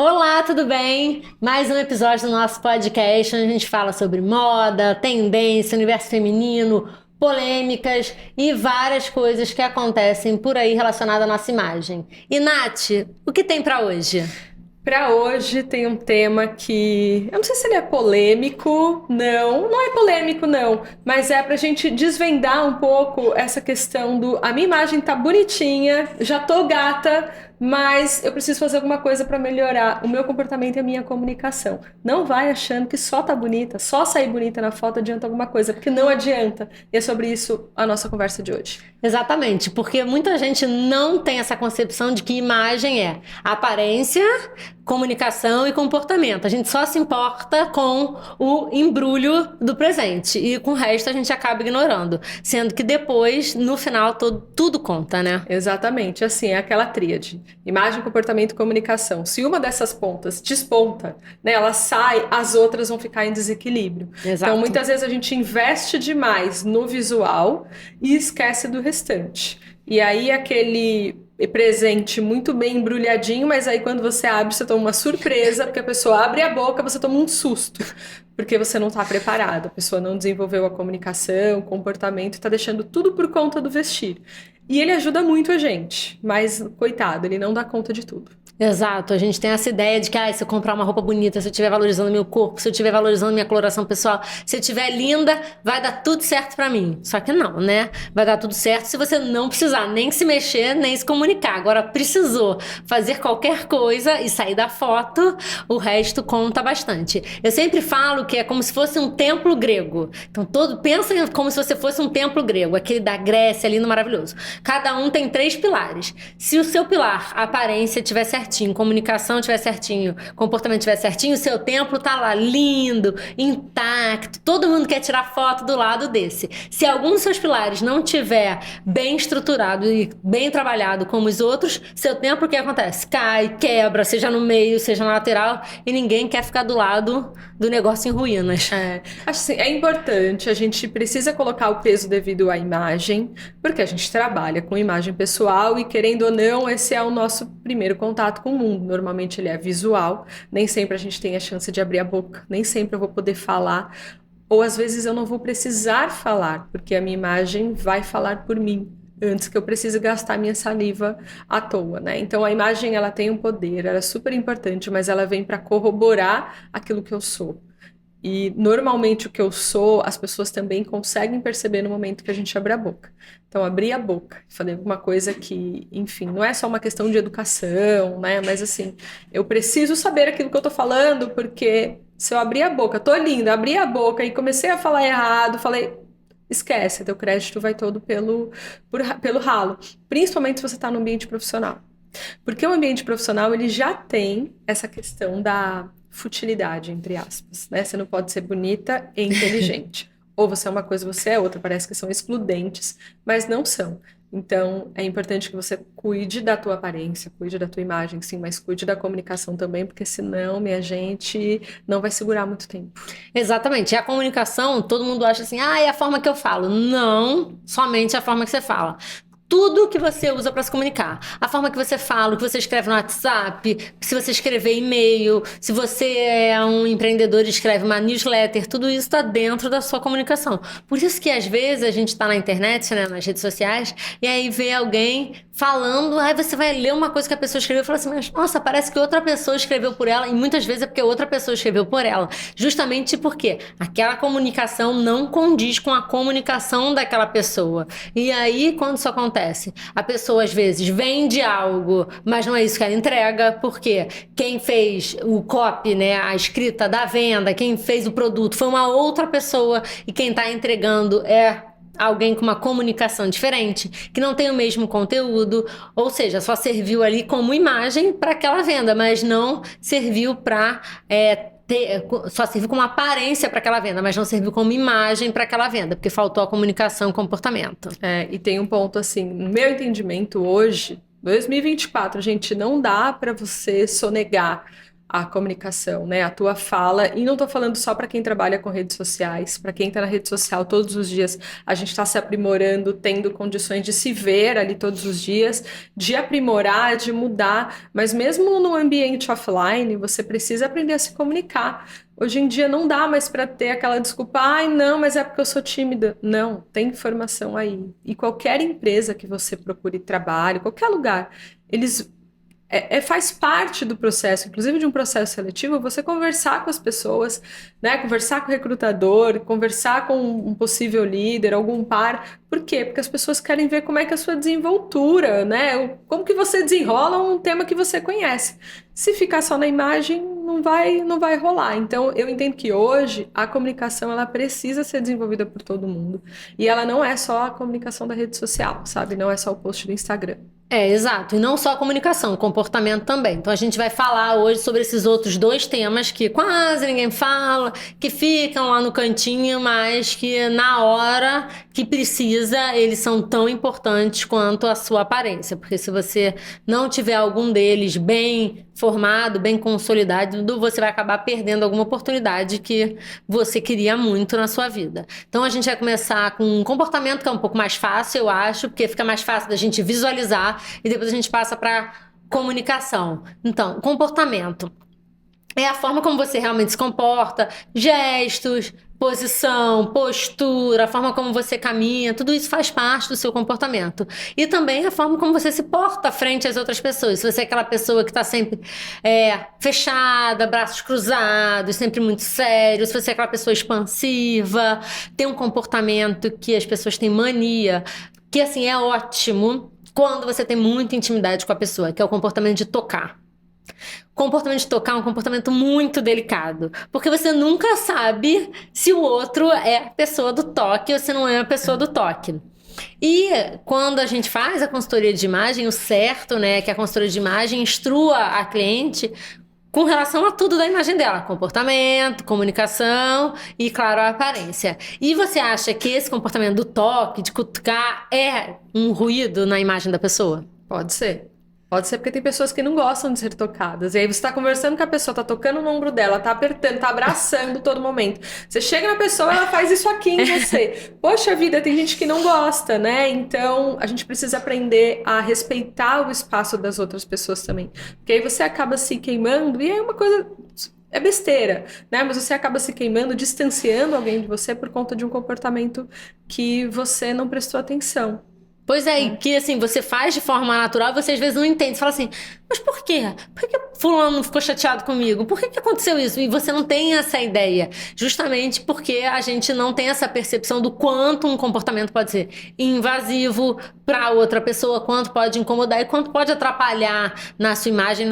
Olá, tudo bem? Mais um episódio do nosso podcast onde a gente fala sobre moda, tendência, universo feminino, polêmicas e várias coisas que acontecem por aí relacionadas à nossa imagem. E Nath, o que tem pra hoje? Para hoje tem um tema que eu não sei se ele é polêmico, não é polêmico não, mas é pra gente desvendar um pouco essa questão do a minha imagem tá bonitinha, já tô gata, mas eu preciso fazer alguma coisa para melhorar o meu comportamento e a minha comunicação. Não vai achando que só tá bonita, só sair bonita na foto adianta alguma coisa, porque não adianta. E é sobre isso a nossa conversa de hoje. Exatamente, porque muita gente não tem essa concepção de que imagem é aparência, comunicação e comportamento. A gente só se importa com o embrulho do presente e com o resto a gente acaba ignorando, sendo que depois, no final, tudo conta, né? Exatamente, assim, é aquela tríade. Imagem, comportamento e comunicação. Se uma dessas pontas desponta, né, ela sai, as outras vão ficar em desequilíbrio. Então, Exato. muitas vezes a gente investe demais no visual e esquece do restante. E aí, aquele presente muito bem embrulhadinho, mas aí quando você abre, você toma uma surpresa, porque a pessoa abre a boca, você toma um susto, porque você não está preparado. A pessoa não desenvolveu a comunicação, o comportamento, está deixando tudo por conta do vestir. E ele ajuda muito a gente, mas coitado, ele não dá conta de tudo. Exato, a gente tem essa ideia de que se eu comprar uma roupa bonita, se eu estiver valorizando meu corpo, se eu estiver valorizando minha coloração pessoal, se eu estiver linda, vai dar tudo certo pra mim. Só que não, né? Vai dar tudo certo se você não precisar nem se mexer, nem se comunicar. Agora, precisou fazer qualquer coisa e sair da foto, o resto conta bastante. Eu sempre falo que é como se fosse um templo grego. Então, pensa como se você fosse um templo grego, aquele da Grécia, lindo, maravilhoso. Cada um tem 3 pilares. Se o seu pilar, a aparência, tiver certinho, comunicação tiver certinho, comportamento tiver certinho, o seu templo tá lá lindo, intacto. Todo mundo quer tirar foto do lado desse. Se algum dos seus pilares não tiver bem estruturado e bem trabalhado como os outros, seu templo, o que acontece? Cai, quebra, seja no meio, seja na lateral, e ninguém quer ficar do lado do negócio em ruínas. Acho assim, é importante, a gente precisa colocar o peso devido à imagem, porque a gente trabalha com imagem pessoal e, querendo ou não, esse é o nosso primeiro contato com o mundo. Normalmente ele é visual, nem sempre a gente tem a chance de abrir a boca, nem sempre eu vou poder falar, ou às vezes eu não vou precisar falar, porque a minha imagem vai falar por mim. Antes que eu precise gastar minha saliva à toa, né? Então a imagem ela tem um poder, ela é super importante, mas ela vem para corroborar aquilo que eu sou. E normalmente o que eu sou, as pessoas também conseguem perceber no momento que a gente abre a boca. Então, abrir a boca, falei alguma coisa que, enfim, não é só uma questão de educação, né? Mas assim, eu preciso saber aquilo que eu tô falando, porque se eu abrir a boca, tô linda, abri a boca e comecei a falar errado, falei, esquece, teu crédito vai todo pelo ralo. Principalmente se você está no ambiente profissional. Porque o ambiente profissional, ele já tem essa questão da futilidade, entre aspas, né? Você não pode ser bonita e inteligente. Ou você é uma coisa, você é outra. Parece que são excludentes, mas não são. Então, é importante que você cuide da tua aparência, cuide da tua imagem, sim, mas cuide da comunicação também, porque senão, minha gente, não vai segurar muito tempo. Exatamente. E a comunicação, todo mundo acha assim, é a forma que eu falo. Não, somente a forma que você fala. Tudo que você usa para se comunicar. A forma que você fala, o que você escreve no WhatsApp, se você escrever e-mail, se você é um empreendedor e escreve uma newsletter, tudo isso está dentro da sua comunicação. Por isso que às vezes a gente está na internet, né, nas redes sociais, e aí vê alguém falando, aí você vai ler uma coisa que a pessoa escreveu e fala assim, mas nossa, parece que outra pessoa escreveu por ela, e muitas vezes é porque outra pessoa escreveu por ela. Justamente porque aquela comunicação não condiz com a comunicação daquela pessoa. E aí, quando isso acontece, a pessoa às vezes vende algo, mas não é isso que ela entrega, porque quem fez o copy, né, a escrita da venda, quem fez o produto foi uma outra pessoa e quem está entregando é alguém com uma comunicação diferente, que não tem o mesmo conteúdo, ou seja, só serviu ali como imagem para aquela venda, mas não serviu para só serviu como aparência para aquela venda, mas não serviu como imagem para aquela venda, porque faltou a comunicação e comportamento. E tem um ponto assim, no meu entendimento hoje, 2024, gente, não dá para você sonegar a comunicação, né? A tua fala. E não estou falando só para quem trabalha com redes sociais, para quem está na rede social todos os dias, a gente está se aprimorando, tendo condições de se ver ali todos os dias, de aprimorar, de mudar. Mas mesmo no ambiente offline, você precisa aprender a se comunicar. Hoje em dia não dá mais para ter aquela desculpa, ai, não, mas é porque eu sou tímida. Não, tem informação aí. E qualquer empresa que você procure trabalho, qualquer lugar, eles faz parte do processo, inclusive de um processo seletivo, você conversar com as pessoas, né? Conversar com o recrutador, conversar com um possível líder, algum par. Por quê? Porque as pessoas querem ver como é que é a sua desenvoltura, né? Como que você desenrola um tema que você conhece. Se ficar só na imagem, não vai rolar. Então, eu entendo que hoje a comunicação ela precisa ser desenvolvida por todo mundo. E ela não é só a comunicação da rede social, sabe? Não é só o post do Instagram. Exato. E não só a comunicação, comportamento também. Então a gente vai falar hoje sobre esses outros dois temas que quase ninguém fala, que ficam lá no cantinho, mas que na hora que precisa, eles são tão importantes quanto a sua aparência. Porque se você não tiver algum deles bem formado, bem consolidado, você vai acabar perdendo alguma oportunidade que você queria muito na sua vida. Então a gente vai começar com um comportamento que é um pouco mais fácil, eu acho, porque fica mais fácil da gente visualizar e depois a gente passa para comunicação. Então, comportamento é a forma como você realmente se comporta, gestos, posição, postura, a forma como você caminha, tudo isso faz parte do seu comportamento. E também a forma como você se porta frente às outras pessoas. Se você é aquela pessoa que está sempre fechada, braços cruzados, sempre muito sério, se você é aquela pessoa expansiva, tem um comportamento que as pessoas têm mania, que assim é ótimo quando você tem muita intimidade com a pessoa, que é o comportamento de tocar. O comportamento de tocar é um comportamento muito delicado, porque você nunca sabe se o outro é a pessoa do toque ou se não é a pessoa do toque. E quando a gente faz a consultoria de imagem, o certo, né, é que a consultoria de imagem instrua a cliente com relação a tudo da imagem dela, comportamento, comunicação e, claro, a aparência. E você acha que esse comportamento do toque, de cutucar, é um ruído na imagem da pessoa? Pode ser. Pode ser porque tem pessoas que não gostam de ser tocadas. E aí você tá conversando com a pessoa, tá tocando no ombro dela, tá apertando, tá abraçando todo momento. Você chega na pessoa, ela faz isso aqui em você. Poxa vida, tem gente que não gosta, né? Então, a gente precisa aprender a respeitar o espaço das outras pessoas também. Porque aí você acaba se queimando e é uma coisa... É besteira, né? Mas você acaba se queimando, distanciando alguém de você por conta de um comportamento que você não prestou atenção. Pois é, e que assim, você faz de forma natural, você às vezes não entende. Você fala assim, mas por quê? Por que fulano ficou chateado comigo? Por que aconteceu isso? E você não tem essa ideia. Justamente porque a gente não tem essa percepção do quanto um comportamento pode ser invasivo para outra pessoa, quanto pode incomodar e quanto pode atrapalhar na sua imagem,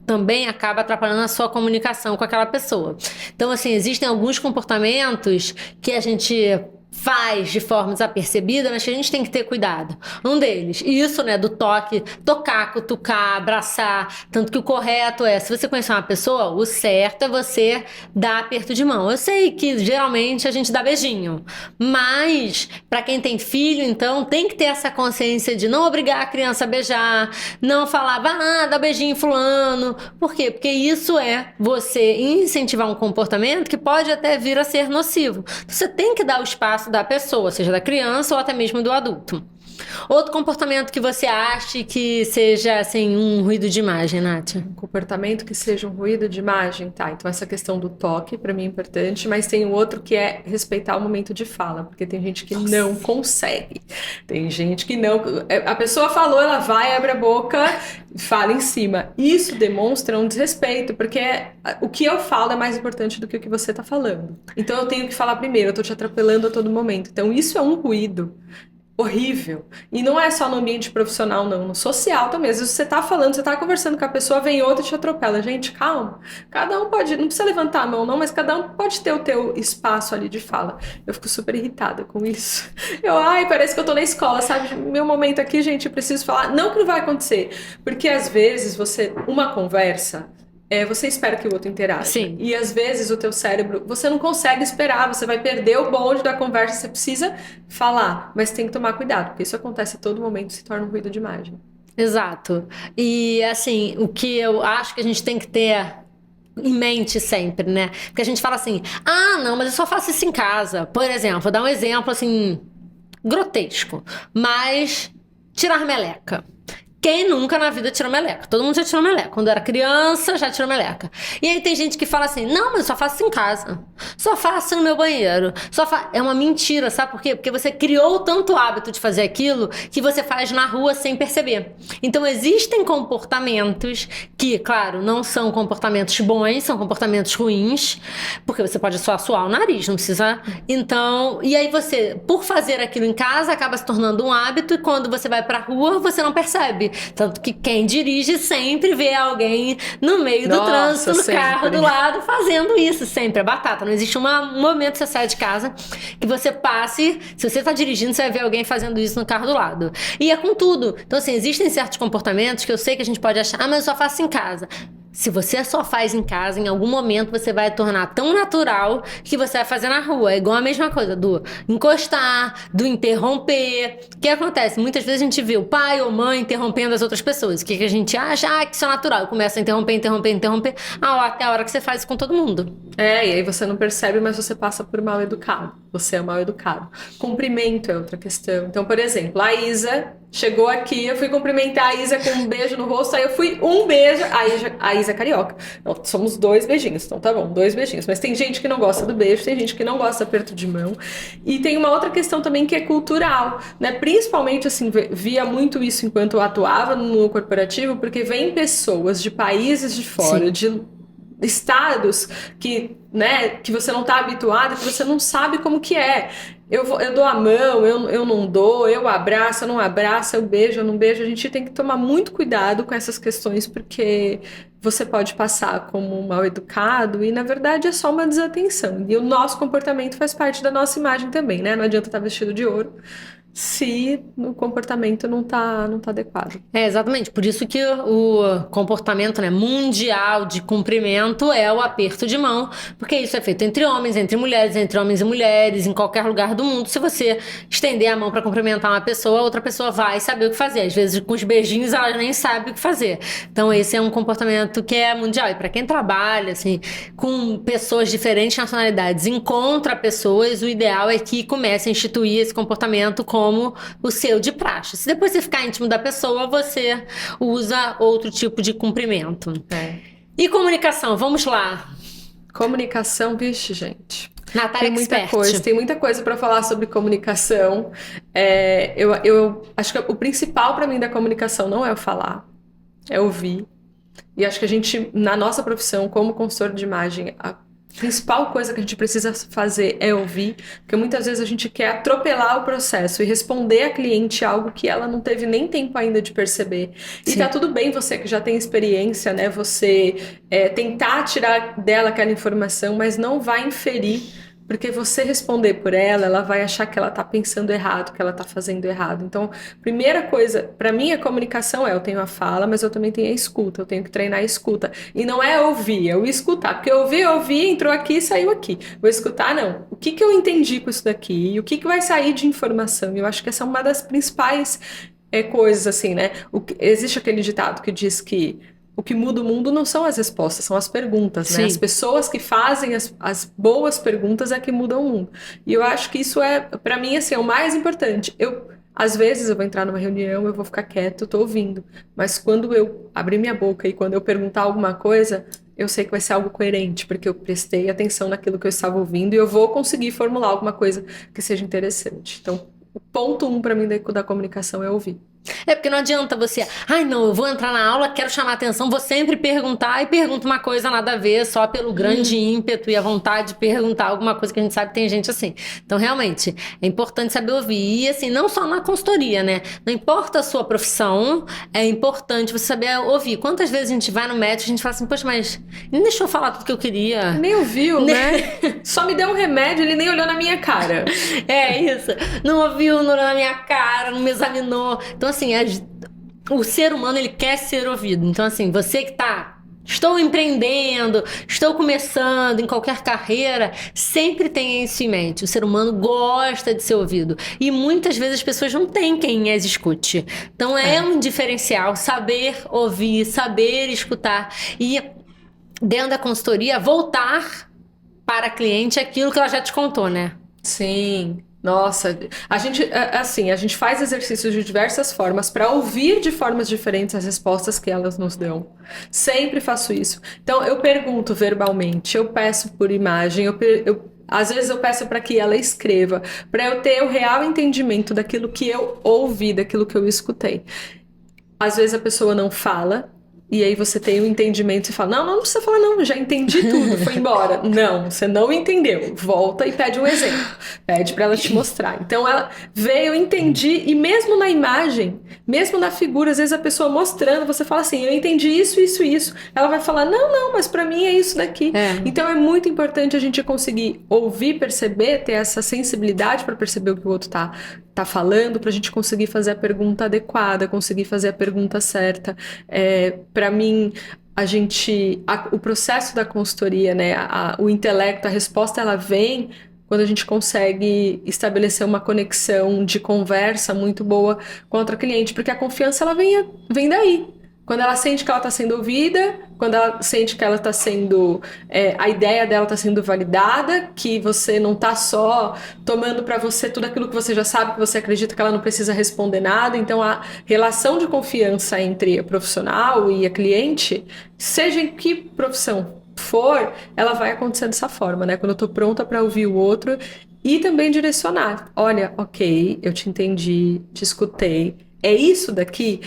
também acaba atrapalhando a sua comunicação com aquela pessoa. Então, assim, existem alguns comportamentos que a gente faz de forma desapercebida, mas que a gente tem que ter cuidado. Um deles, isso, né, do toque, tocar, cutucar, abraçar, tanto que o correto é, se você conhecer uma pessoa, o certo é você dar aperto de mão. Eu sei que geralmente a gente dá beijinho, mas para quem tem filho, então, tem que ter essa consciência de não obrigar a criança a beijar, não falar, vai lá, dá beijinho em fulano. Por quê? Porque isso é você incentivar um comportamento que pode até vir a ser nocivo. Você tem que dar o espaço da pessoa, seja da criança ou até mesmo do adulto. Outro comportamento que você acha que seja, assim, um ruído de imagem, Nath? Um comportamento que seja um ruído de imagem, tá? Então essa questão do toque, para mim, é importante, mas tem um outro que é respeitar o momento de fala, porque tem gente que não consegue. Tem gente que não... A pessoa falou, ela vai, abre a boca, fala em cima. Isso demonstra um desrespeito, porque o que eu falo é mais importante do que o que você tá falando. Então eu tenho que falar primeiro, eu tô te atropelando a todo momento. Então isso é um ruído horrível. E não é só no ambiente profissional, não. No social também. Às vezes você tá falando, você tá conversando com a pessoa, vem outra e te atropela. Gente, calma. Cada um pode... Não precisa levantar a mão, não, mas cada um pode ter o teu espaço ali de fala. Eu fico super irritada com isso. Parece que eu tô na escola, sabe? Meu momento aqui, gente, eu preciso falar. Não que não vai acontecer. Porque às vezes uma conversa... você espera que o outro interaja. Sim. E às vezes o teu cérebro, você não consegue esperar, você vai perder o bonde da conversa, você precisa falar, mas tem que tomar cuidado, porque isso acontece a todo momento, se torna um ruído de imagem. Exato. E assim, o que eu acho que a gente tem que ter em mente sempre, né? Porque a gente fala assim, ah, não, mas eu só faço isso em casa. Por exemplo, vou dar um exemplo assim, grotesco, mas tirar meleca. Quem nunca na vida tirou meleca? Todo mundo já tirou meleca. Quando era criança, já tirou meleca. E aí tem gente que fala assim, não, mas eu só faço isso em casa. Só faço no meu banheiro. É uma mentira, sabe por quê? Porque você criou tanto hábito de fazer aquilo que você faz na rua sem perceber. Então existem comportamentos que, claro, não são comportamentos bons, são comportamentos ruins, porque você pode só suar o nariz, não precisa... Então, e aí você, por fazer aquilo em casa, acaba se tornando um hábito e quando você vai pra rua, você não percebe. Tanto que quem dirige sempre vê alguém no meio do trânsito, no carro do lado, fazendo isso sempre. É batata. Não existe um momento que você sai de casa que você passe, se você tá dirigindo, você vai ver alguém fazendo isso no carro do lado. E é com tudo. Então, assim, existem certos comportamentos que eu sei que a gente pode achar, ah, mas eu só faço em casa. Se você só faz em casa, em algum momento você vai tornar tão natural que você vai fazer na rua. É igual a mesma coisa do encostar, do interromper. O que acontece? Muitas vezes a gente vê o pai ou mãe interrompendo as outras pessoas. O que a gente acha? Ah, que isso é natural. Começa a interromper. Até a hora que você faz isso com todo mundo. E aí você não percebe, mas você passa por mal educado. Você é mal educado. Cumprimento é outra questão. Então, por exemplo, a Isa chegou aqui, eu fui cumprimentar a Isa com um beijo no rosto, aí eu fui um beijo, a Isa é carioca. Então, somos 2 beijinhos, então tá bom, 2 beijinhos. Mas tem gente que não gosta do beijo, tem gente que não gosta do aperto de mão. E tem uma outra questão também que é cultural, né? Principalmente, assim, via muito isso enquanto eu atuava no corporativo, porque vem pessoas de países de fora, de estados que, né, que você não tá habituado, que você não sabe como que é. Eu dou a mão, eu não dou, eu abraço, eu não abraço, eu beijo, eu não beijo. A gente tem que tomar muito cuidado com essas questões, porque você pode passar como mal educado e, na verdade, é só uma desatenção. E o nosso comportamento faz parte da nossa imagem também, né? Não adianta estar vestido de ouro se o comportamento não tá adequado. É, exatamente. Por isso que o comportamento, né, mundial de cumprimento é o aperto de mão, porque isso é feito entre homens, entre mulheres, entre homens e mulheres, em qualquer lugar do mundo. Se você estender a mão para cumprimentar uma pessoa, a outra pessoa vai saber o que fazer. Às vezes, com os beijinhos, ela nem sabe o que fazer. Então, esse é um comportamento que é mundial. E para quem trabalha, assim, com pessoas de diferentes nacionalidades, encontra pessoas, o ideal é que comece a instituir esse comportamento como o seu de praxe. Se depois você ficar íntimo da pessoa, você usa outro tipo de cumprimento. E comunicação, vamos lá. Comunicação, vixe, gente. Natália Expert. Tem muita coisa para falar sobre comunicação. Eu acho que o principal para mim da comunicação não é o falar, é ouvir. E acho que a gente, na nossa profissão, como consultor de imagem, a principal coisa que a gente precisa fazer é ouvir, porque muitas vezes a gente quer atropelar o processo e responder a cliente algo que ela não teve nem tempo ainda de perceber. Sim. E tá tudo bem você que já tem experiência, né? Você tentar tirar dela aquela informação, mas não vai inferir, porque você responder por ela, ela vai achar que ela tá pensando errado, que ela tá fazendo errado. Então, primeira coisa, para mim a comunicação eu tenho a fala, mas eu também tenho a escuta, eu tenho que treinar a escuta. E não é ouvir, é o escutar, porque ouvir, entrou aqui e saiu aqui. Vou escutar, não. O que eu entendi com isso daqui? E o que vai sair de informação? Eu acho que essa é uma das principais coisas, assim, né? Existe aquele ditado que diz que o que muda o mundo não são as respostas, são as perguntas, né? As pessoas que fazem as boas perguntas é que mudam o mundo. E eu acho que isso pra mim, assim, é o mais importante. Às vezes eu vou entrar numa reunião, eu vou ficar quieto, eu tô ouvindo. Mas quando eu abrir minha boca e quando eu perguntar alguma coisa, eu sei que vai ser algo coerente, porque eu prestei atenção naquilo que eu estava ouvindo e eu vou conseguir formular alguma coisa que seja interessante. Então, o ponto 1 para mim da comunicação é ouvir. É porque não adianta você, não, eu vou entrar na aula, quero chamar a atenção, vou sempre perguntar e pergunto uma coisa nada a ver, só pelo grande ímpeto e a vontade de perguntar alguma coisa que a gente sabe que tem gente assim. Então, realmente, é importante saber ouvir. E, assim, não só na consultoria, né? Não importa a sua profissão, é importante você saber ouvir. Quantas vezes a gente vai no médico e a gente fala assim, poxa, mas ele deixou eu falar tudo que eu queria. Nem ouviu, né? Só me deu um remédio, ele nem olhou na minha cara. É isso. Não ouviu, não olhou na minha cara, não me examinou. Então, assim, o ser humano, ele quer ser ouvido. Então, assim, você que estou empreendendo, estou começando em qualquer carreira, sempre tenha isso em mente. O ser humano gosta de ser ouvido. E muitas vezes as pessoas não têm quem as escute. Então, é um diferencial saber ouvir, saber escutar. E dentro da consultoria, voltar para a cliente aquilo que ela já te contou, né? Sim. Nossa, a gente faz exercícios de diversas formas para ouvir de formas diferentes as respostas que elas nos dão. Sempre faço isso. Então, eu pergunto verbalmente, eu peço por imagem, às vezes eu peço para que ela escreva, para eu ter o real entendimento daquilo que eu ouvi, daquilo que eu escutei. Às vezes a pessoa não fala, e aí você tem o entendimento e fala, não precisa falar não, já entendi tudo, foi embora. Não, você não entendeu. Volta e pede um exemplo. Pede para ela te mostrar. Então ela veio, eu entendi, e mesmo na imagem, mesmo na figura, às vezes a pessoa mostrando, você fala assim, eu entendi isso, isso, isso. Ela vai falar, não, mas para mim é isso daqui. Então é muito importante a gente conseguir ouvir, perceber, ter essa sensibilidade para perceber o que o outro tá falando, para a gente conseguir fazer a pergunta adequada, conseguir fazer a pergunta certa. Para mim, o processo da consultoria, né, o intelecto, a resposta, ela vem quando a gente consegue estabelecer uma conexão de conversa muito boa com outra cliente, porque a confiança ela vem daí. Quando ela sente que ela está sendo ouvida, quando ela sente que ela está sendo, a ideia dela está sendo validada, que você não está só tomando para você tudo aquilo que você já sabe, que você acredita que ela não precisa responder nada. Então a relação de confiança entre a profissional e a cliente, seja em que profissão for, ela vai acontecer dessa forma, né? Quando eu estou pronta para ouvir o outro e também direcionar. Olha, ok, eu te entendi, te escutei. É isso daqui?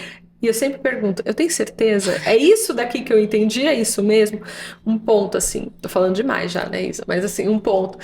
E eu sempre pergunto, eu tenho certeza? É isso daqui que eu entendi? É isso mesmo? Um ponto, assim, tô falando demais já, né, Isa? Mas, assim, um ponto.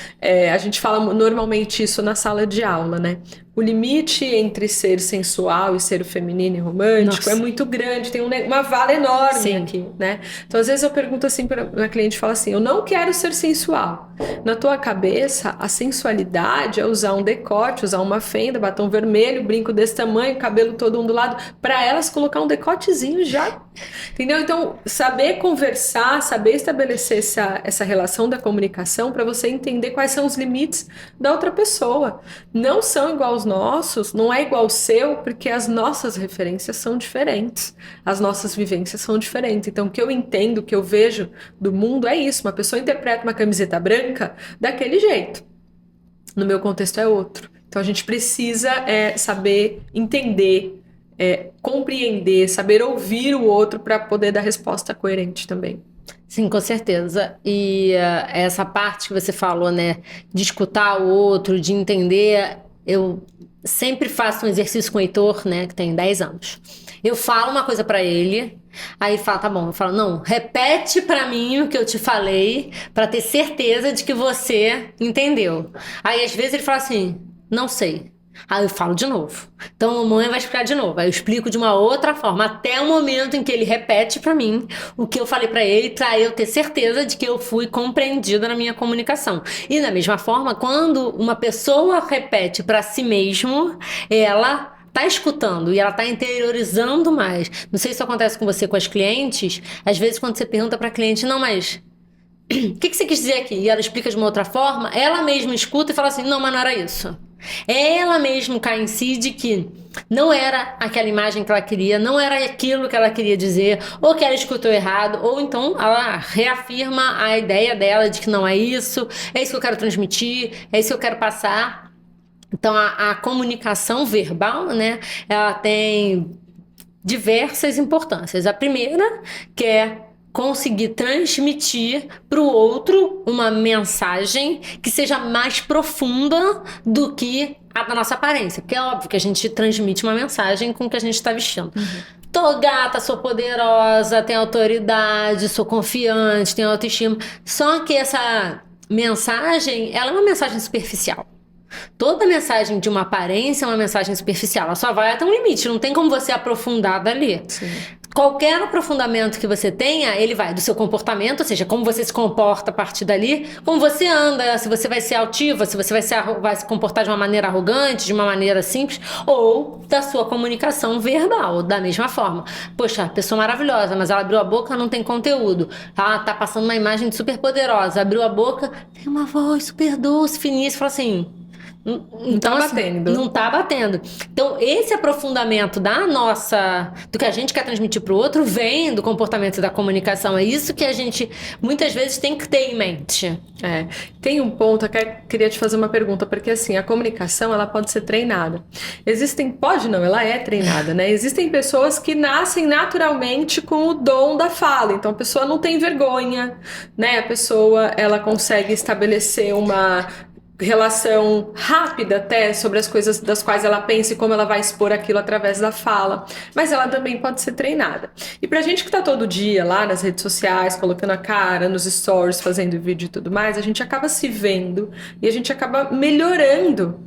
A gente fala normalmente isso na sala de aula, né? O limite entre ser sensual e ser feminino e romântico é muito grande, tem uma vala enorme aqui, né? Então, às vezes eu pergunto assim para a cliente, fala assim, eu não quero ser sensual. Na tua cabeça, a sensualidade é usar um decote, usar uma fenda, batom vermelho, brinco desse tamanho, cabelo todo ondulado, para elas colocar um decotezinho já, entendeu? Então, saber conversar, saber estabelecer essa relação da comunicação para você entender quais são os limites da outra pessoa. Não são igual aos nossos, não é igual ao seu, porque as nossas referências são diferentes, as nossas vivências são diferentes. Então, o que eu entendo, o que eu vejo do mundo é isso. Uma pessoa interpreta uma camiseta branca daquele jeito. No meu contexto é outro. Então, a gente precisa saber entender, compreender, saber ouvir o outro para poder dar resposta coerente também. Sim, com certeza. E essa parte que você falou, né, de escutar o outro, de entender, eu sempre faço um exercício com o Heitor, né, que tem 10 anos. Eu falo uma coisa pra ele, aí ele fala, tá bom. Eu falo, não, repete pra mim o que eu te falei, pra ter certeza de que você entendeu. Aí às vezes ele fala assim, não sei. Aí eu falo de novo. Então a mamãe vai explicar de novo. Aí eu explico de uma outra forma, até o momento em que ele repete pra mim o que eu falei pra ele, pra eu ter certeza de que eu fui compreendida na minha comunicação. E da mesma forma, quando uma pessoa repete pra si mesmo, ela tá escutando e ela tá interiorizando mais. Não sei se isso acontece com você, com as clientes. Às vezes quando você pergunta pra cliente, não, mas o que você quis dizer aqui? E ela explica de uma outra forma, ela mesma escuta e fala assim, não, mas não era isso. Ela mesma cai em si de que não era aquela imagem que ela queria, não era aquilo que ela queria dizer, ou que ela escutou errado, ou então ela reafirma a ideia dela de que não é isso que eu quero transmitir, é isso que eu quero passar. Então a comunicação verbal, né, ela tem diversas importâncias. A primeira, que é conseguir transmitir para o outro uma mensagem que seja mais profunda do que a da nossa aparência. Porque é óbvio que a gente transmite uma mensagem com o que a gente está vestindo. Tô gata, sou poderosa, tenho autoridade, sou confiante, tenho autoestima. Só que essa mensagem, ela é uma mensagem superficial. Toda mensagem de uma aparência é uma mensagem superficial. Ela só vai até um limite, não tem como você aprofundar dali. Sim. Qualquer aprofundamento que você tenha, ele vai do seu comportamento, ou seja, como você se comporta a partir dali, como você anda, se você vai ser altiva, se você vai se comportar de uma maneira arrogante, de uma maneira simples, ou da sua comunicação verbal, da mesma forma. Poxa, pessoa maravilhosa, mas ela abriu a boca, não tem conteúdo. Ela tá passando uma imagem de super poderosa, abriu a boca, tem uma voz super doce, finíssima, fala assim... Então, tá assim, batendo. não tá batendo. Então, esse aprofundamento do que a gente quer transmitir pro outro, vem do comportamento e da comunicação. É isso que a gente, muitas vezes, tem que ter em mente. Tem um ponto, eu queria te fazer uma pergunta, porque assim, a comunicação, ela pode ser treinada. Pode não, ela é treinada, né? Existem pessoas que nascem naturalmente com o dom da fala, então a pessoa não tem vergonha, né? A pessoa, ela consegue estabelecer uma relação rápida até sobre as coisas das quais ela pensa e como ela vai expor aquilo através da fala, mas ela também pode ser treinada. E pra gente que tá todo dia lá nas redes sociais, colocando a cara nos stories, fazendo vídeo e tudo mais, a gente acaba se vendo e a gente acaba melhorando.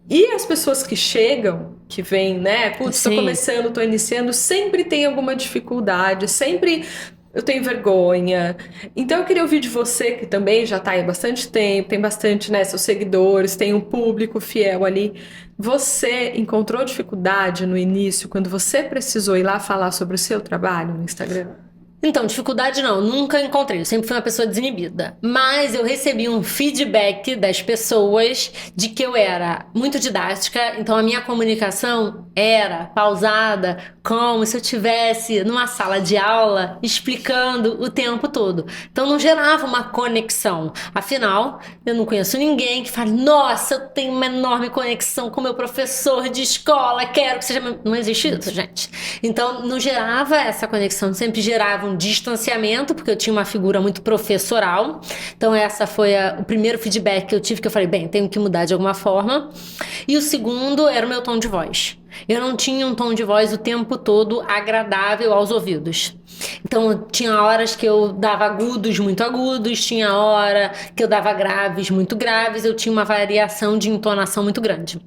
E as pessoas que chegam, que vêm, né? Putz, tô Sim. começando, tô iniciando, sempre tem alguma dificuldade, sempre eu tenho vergonha. Então eu queria ouvir de você, que também já tá aí há bastante tempo, tem bastante, né, seus seguidores, tem um público fiel ali. Você encontrou dificuldade no início, quando você precisou ir lá falar sobre o seu trabalho no Instagram? Então, dificuldade não, nunca encontrei. Eu sempre fui uma pessoa desinibida. Mas eu recebi um feedback das pessoas de que eu era muito didática, então a minha comunicação era pausada, como se eu estivesse numa sala de aula explicando o tempo todo. Então não gerava uma conexão. Afinal, eu não conheço ninguém que fale, nossa, eu tenho uma enorme conexão com meu professor de escola, quero que seja... Não existe isso, gente. Então não gerava essa conexão, sempre gerava um distanciamento, porque eu tinha uma figura muito professoral. Então essa foi o primeiro feedback que eu tive, que eu falei, bem, tenho que mudar de alguma forma. E o segundo era o meu tom de voz. Eu não tinha um tom de voz o tempo todo agradável aos ouvidos. Então tinha horas que eu dava agudos muito agudos, tinha hora que eu dava graves muito graves, eu tinha uma variação de entonação muito grande.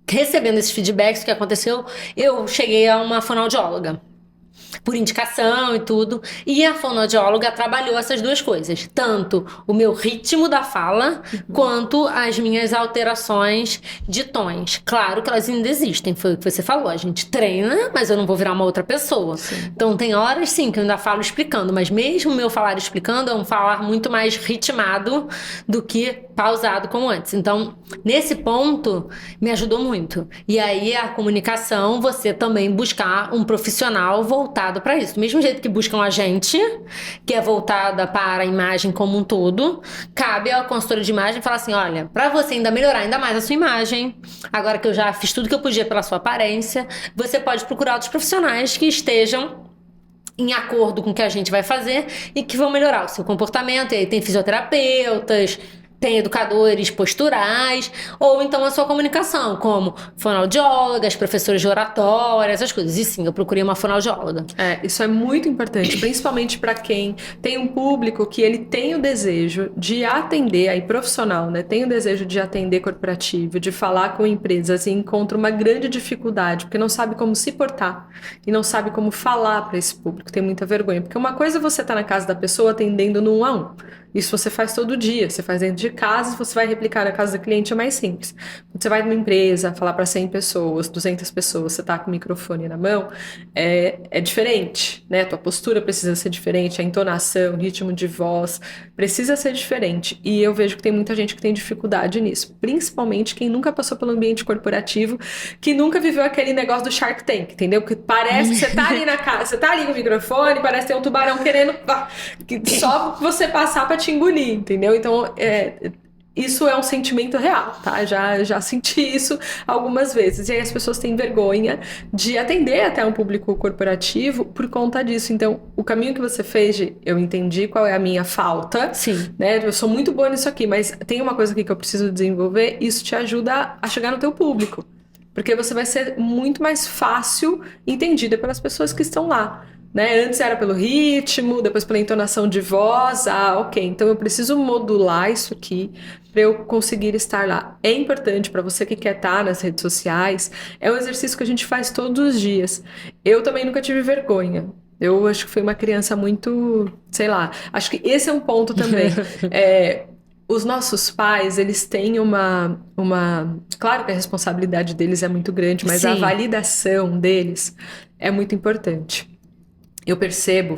Recebendo esses feedbacks, o que aconteceu? Eu cheguei a uma fonoaudióloga, por indicação e tudo, e a fonoaudióloga trabalhou essas duas coisas, tanto o meu ritmo da fala, quanto as minhas alterações de tons. Claro que elas ainda existem, foi o que você falou, a gente treina, mas eu não vou virar uma outra pessoa. Sim. Então tem horas sim que eu ainda falo explicando, mas mesmo o meu falar explicando é um falar muito mais ritmado do que pausado como antes. Então, nesse ponto, me ajudou muito. E aí a comunicação, você também buscar um profissional voltado para isso. Do mesmo jeito que buscam a gente, que é voltada para a imagem como um todo, cabe ao consultor de imagem falar assim, olha, para você ainda melhorar ainda mais a sua imagem, agora que eu já fiz tudo que eu podia pela sua aparência, você pode procurar outros profissionais que estejam em acordo com o que a gente vai fazer e que vão melhorar o seu comportamento. E aí tem fisioterapeutas, tem educadores posturais, ou então a sua comunicação, como fonoaudiólogas, professores de oratória, essas coisas. E sim, eu procurei uma fonoaudióloga. Isso é muito importante, principalmente para quem tem um público que ele tem o desejo de atender, aí profissional, né? Tem o desejo de atender corporativo, de falar com empresas e encontra uma grande dificuldade, porque não sabe como se portar e não sabe como falar para esse público, tem muita vergonha. Porque uma coisa é você estar na casa da pessoa atendendo no 1 a 1. Isso você faz todo dia, você faz dentro de casa, você vai replicar na casa do cliente, é mais simples. Quando você vai numa empresa, falar para 100 pessoas, 200 pessoas, você tá com o microfone na mão, é diferente, né? A tua postura precisa ser diferente, a entonação, o ritmo de voz precisa ser diferente. E eu vejo que tem muita gente que tem dificuldade nisso, principalmente quem nunca passou pelo ambiente corporativo, que nunca viveu aquele negócio do Shark Tank, entendeu? Que parece que você tá ali na casa, você tá ali com o microfone, parece ter um tubarão querendo que só você passar para te engolir, entendeu? Então, isso é um sentimento real, tá? Já senti isso algumas vezes. E aí as pessoas têm vergonha de atender até um público corporativo por conta disso. Então, o caminho que você fez de eu entendi qual é a minha falta, sim, né? Eu sou muito boa nisso aqui, mas tem uma coisa aqui que eu preciso desenvolver, isso te ajuda a chegar no teu público. Porque você vai ser muito mais fácil entendida pelas pessoas que estão lá. Né? Antes era pelo ritmo, depois pela entonação de voz. Ok, então eu preciso modular isso aqui para eu conseguir estar lá. É importante para você que quer estar nas redes sociais, é um exercício que a gente faz todos os dias. Eu também nunca tive vergonha. Eu acho que fui uma criança muito, sei lá, acho que esse é um ponto também. Os nossos pais, eles têm uma... Claro que a responsabilidade deles é muito grande, mas sim, a validação deles é muito importante. eu percebo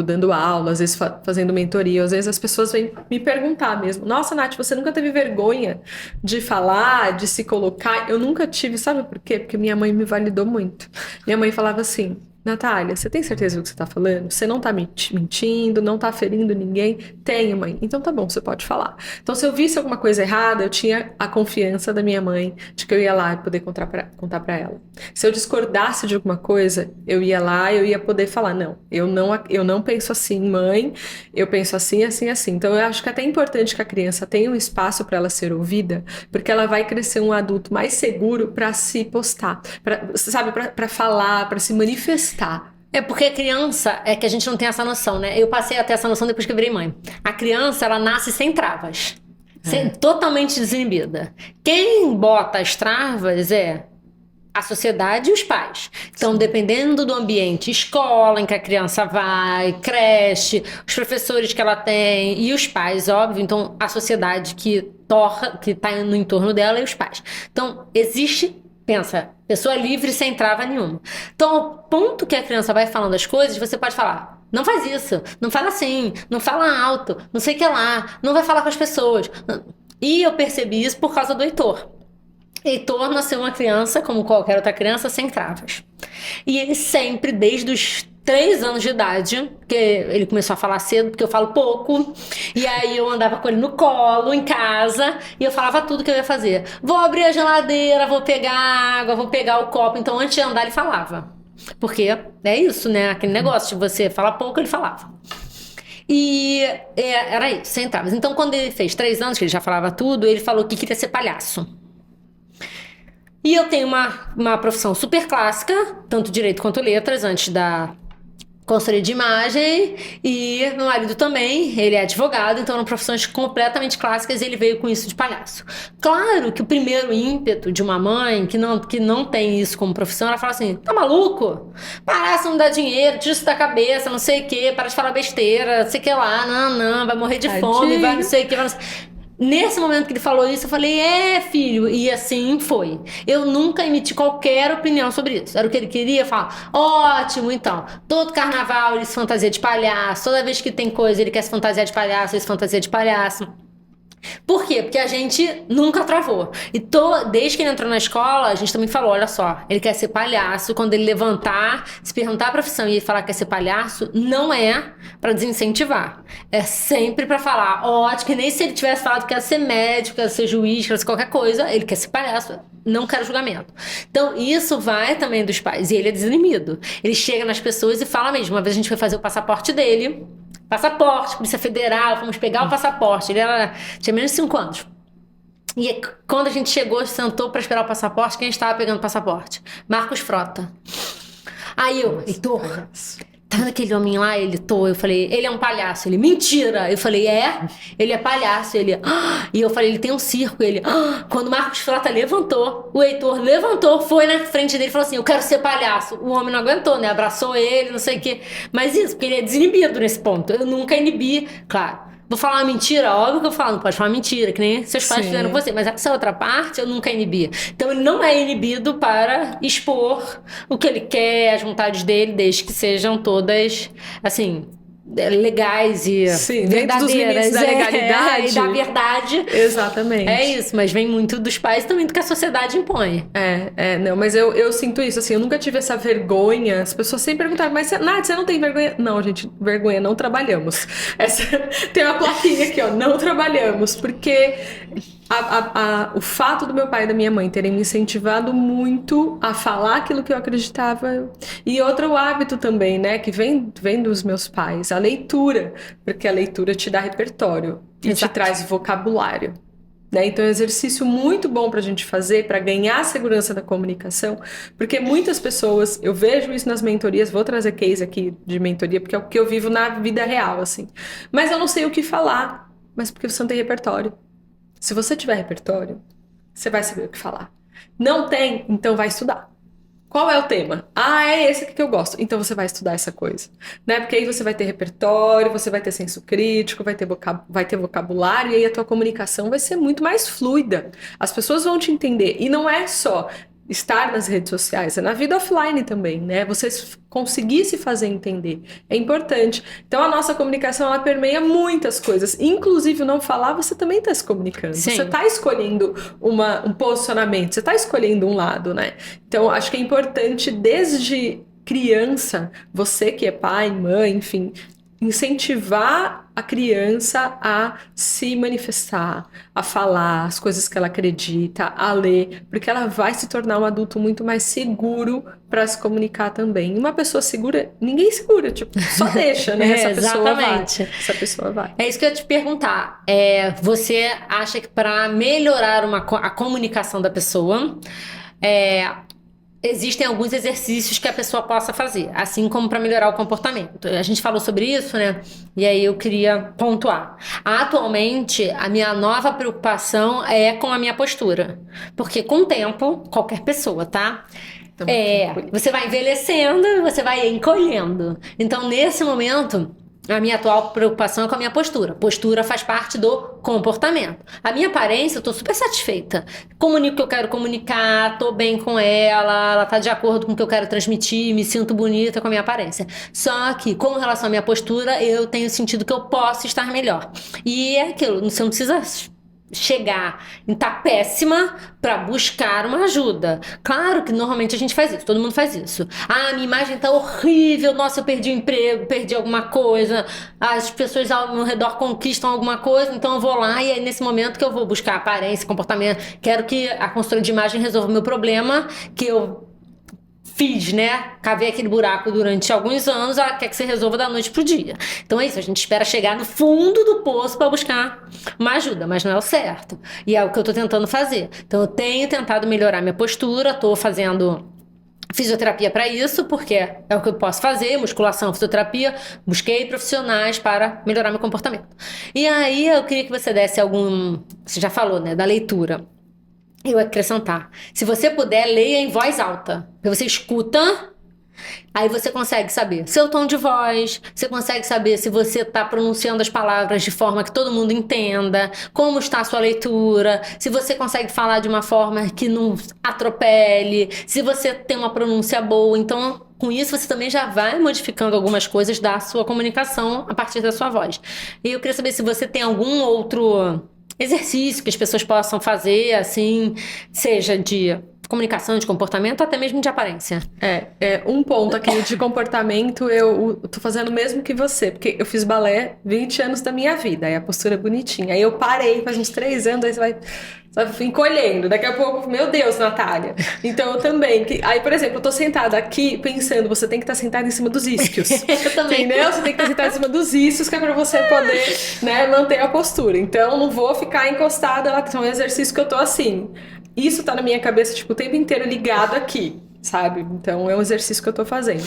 dando aula, às vezes fazendo mentoria, às vezes as pessoas vêm me perguntar mesmo, nossa, Nath, você nunca teve vergonha de falar, de se colocar? Eu nunca tive, sabe por quê? Porque minha mãe me validou muito. Minha mãe falava assim, Natália, você tem certeza do que você tá falando? Você não tá mentindo, não tá ferindo ninguém? Tenho, mãe. Então tá bom, você pode falar. Então se eu visse alguma coisa errada, eu tinha a confiança da minha mãe de que eu ia lá e poder contar pra ela. Se eu discordasse de alguma coisa, eu ia lá e eu ia poder falar, não, eu não penso assim, mãe, eu penso assim, assim, assim. Então eu acho que é até importante que a criança tenha um espaço para ela ser ouvida, porque ela vai crescer um adulto mais seguro para se postar, para falar, para se manifestar. É porque a criança, é que a gente não tem essa noção, né? Eu passei a ter essa noção depois que eu virei mãe. A criança, ela nasce sem travas. Totalmente desinibida. Quem bota as travas é a sociedade e os pais. Então, dependendo do ambiente, escola em que a criança vai, creche, os professores que ela tem e os pais, óbvio. Então, a sociedade que está no entorno dela e os pais. Então, pensa, pessoa livre sem trava nenhuma. Então, ao ponto que a criança vai falando as coisas, você pode falar, não faz isso, não fala assim, não fala alto, não sei o que lá, não vai falar com as pessoas. E eu percebi isso por causa do Heitor. Heitor nasceu uma criança, como qualquer outra criança, sem travas. E ele sempre, desde os 3 anos de idade, porque ele começou a falar cedo, porque eu falo pouco, e aí eu andava com ele no colo, em casa, e eu falava tudo que eu ia fazer. Vou abrir a geladeira, vou pegar água, vou pegar o copo. Então, antes de andar, ele falava. Porque é isso, né? Aquele negócio de você falar pouco, ele falava. E era isso, sem travas. Então, quando ele fez 3 anos, que ele já falava tudo, ele falou que queria ser palhaço. E eu tenho uma profissão super clássica, tanto direito quanto letras, antes da consultoria de imagem, e meu marido também, ele é advogado, então eram profissões completamente clássicas e ele veio com isso de palhaço. Claro que o primeiro ímpeto de uma mãe que não tem isso como profissão, ela fala assim, tá maluco? Palhaço não dá dinheiro, tira isso da cabeça, não sei o que, para de falar besteira, não sei o que lá, não, vai morrer de fome, vai não sei o que, vai não sei... Nesse momento que ele falou isso, eu falei, filho, e assim foi. Eu nunca emiti qualquer opinião sobre isso. Era o que ele queria falar. Ótimo, então. Todo carnaval ele se fantasia de palhaço. Toda vez que tem coisa, ele quer se fantasiar de palhaço, ele se fantasia de palhaço. Por quê? Porque a gente nunca travou. E desde que ele entrou na escola, a gente também falou, olha só, ele quer ser palhaço. Quando ele levantar, se perguntar a profissão e ele falar que quer ser palhaço, não é pra desincentivar. É sempre pra falar, ótimo, que nem se ele tivesse falado que quer ser médico, quer ser juiz, quer ser qualquer coisa, ele quer ser palhaço, não quer julgamento. Então, isso vai também dos pais. E ele é desinimido. Ele chega nas pessoas e fala mesmo. Uma vez a gente foi fazer o passaporte dele, Polícia Federal, fomos pegar o passaporte. Ele tinha menos de 5 anos. E quando a gente chegou, sentou para esperar o passaporte, quem estava pegando o passaporte? Marcos Frota. Aí eu, Heitor, tá vendo aquele homem lá? Eu falei, ele é um palhaço. Ele, mentira! Eu falei, ele é palhaço. Ele, e eu falei, ele tem um circo. Ele, quando o Marcos Frota levantou, o Heitor levantou, foi na frente dele e falou assim, eu quero ser palhaço. O homem não aguentou, né? Abraçou ele, não sei o quê. Mas isso, porque ele é desinibido nesse ponto. Eu nunca inibi, claro. Vou falar uma mentira? Óbvio que eu falo, não pode falar mentira, que nem seus pais fizeram com você. Mas essa outra parte eu nunca inibi. Então ele não é inibido para expor o que ele quer, as vontades dele, desde que sejam todas, assim, legais e verdadeiras. Dos limites da legalidade. E da verdade. Exatamente. É isso, mas vem muito dos pais e também do que a sociedade impõe. Não, mas eu sinto isso, assim, eu nunca tive essa vergonha. As pessoas sempre perguntaram, mas Nath, você não tem vergonha? Não, gente, vergonha, não trabalhamos. Tem uma plaquinha aqui, ó, não trabalhamos, porque o fato do meu pai e da minha mãe terem me incentivado muito a falar aquilo que eu acreditava. E outro hábito também, né, que vem dos meus pais, a leitura, porque a leitura te dá repertório e te traz vocabulário. Né? Então é um exercício muito bom pra gente fazer, para ganhar a segurança da comunicação, porque muitas pessoas, eu vejo isso nas mentorias, vou trazer case aqui de mentoria, porque é o que eu vivo na vida real, assim. Mas eu não sei o que falar, mas porque você não tem repertório. Se você tiver repertório, você vai saber o que falar. Não tem, então vai estudar. Qual é o tema? É esse aqui que eu gosto. Então você vai estudar essa coisa. Né? Porque aí você vai ter repertório, você vai ter senso crítico, vai ter vocabulário, e aí a tua comunicação vai ser muito mais fluida. As pessoas vão te entender. E não é só estar nas redes sociais, é na vida offline também, né? Você conseguir se fazer entender é importante. Então a nossa comunicação, ela permeia muitas coisas, inclusive não falar, você também está se comunicando. Sim. Você está escolhendo um posicionamento, você está escolhendo um lado, né? Então acho que é importante desde criança, você que é pai, mãe, enfim, incentivar a criança a se manifestar, a falar as coisas que ela acredita, a ler, porque ela vai se tornar um adulto muito mais seguro para se comunicar também. Uma pessoa segura, ninguém segura, tipo, só deixa, né? Essa pessoa vai. Essa pessoa vai. É isso que eu ia te perguntar. Você acha que para melhorar a comunicação da pessoa, existem alguns exercícios que a pessoa possa fazer, assim como para melhorar o comportamento. A gente falou sobre isso, né? E aí eu queria pontuar. Atualmente, a minha nova preocupação é com a minha postura. Porque com o tempo, qualquer pessoa, tá? Você vai envelhecendo, você vai encolhendo. Então, nesse momento, a minha atual preocupação é com a minha postura. Postura faz parte do comportamento. A minha aparência, eu tô super satisfeita. Comunico o que eu quero comunicar, tô bem com ela tá de acordo com o que eu quero transmitir, me sinto bonita com a minha aparência. Só que, com relação à minha postura, eu tenho sentido que eu posso estar melhor. E é aquilo, você não precisa chegar em tá péssima para buscar uma ajuda. Claro que normalmente a gente faz isso, todo mundo faz isso. Ah, minha imagem tá horrível, nossa, eu perdi o emprego, perdi alguma coisa, as pessoas ao meu redor conquistam alguma coisa, então eu vou lá e é nesse momento que eu vou buscar aparência, comportamento. Quero que a consultora de imagem resolva o meu problema, que eu fiz, né? Cavei aquele buraco durante alguns anos, ela quer que você resolva da noite pro dia. Então é isso, a gente espera chegar no fundo do poço para buscar uma ajuda, mas não é o certo. E é o que eu tô tentando fazer. Então eu tenho tentado melhorar minha postura, tô fazendo fisioterapia para isso, porque é o que eu posso fazer, musculação, fisioterapia, busquei profissionais para melhorar meu comportamento. E aí eu queria que você desse você já falou, né, da leitura. Eu ia acrescentar. Se você puder, leia em voz alta. Você escuta, aí você consegue saber seu tom de voz, você consegue saber se você está pronunciando as palavras de forma que todo mundo entenda, como está a sua leitura, se você consegue falar de uma forma que não atropele, se você tem uma pronúncia boa. Então, com isso, você também já vai modificando algumas coisas da sua comunicação a partir da sua voz. E eu queria saber se você tem algum outro exercício que as pessoas possam fazer, assim, seja de comunicação, de comportamento, até mesmo de aparência. Um ponto aqui de comportamento, eu tô fazendo o mesmo que você, porque eu fiz balé 20 anos da minha vida, aí a postura é bonitinha. Aí eu parei faz uns 3 anos, aí você vai encolhendo. Daqui a pouco, meu Deus, Natália. Então eu também. Aí, por exemplo, eu tô sentada aqui pensando, você tem que estar sentada em cima dos isquios. Eu também. Entendeu? Você tem que estar sentada em cima dos isquios, que é pra você poder, né, manter a postura. Então, não vou ficar encostada lá. É um exercício que eu tô assim. Isso tá na minha cabeça, tipo, o tempo inteiro ligado aqui, sabe? Então, é um exercício que eu tô fazendo.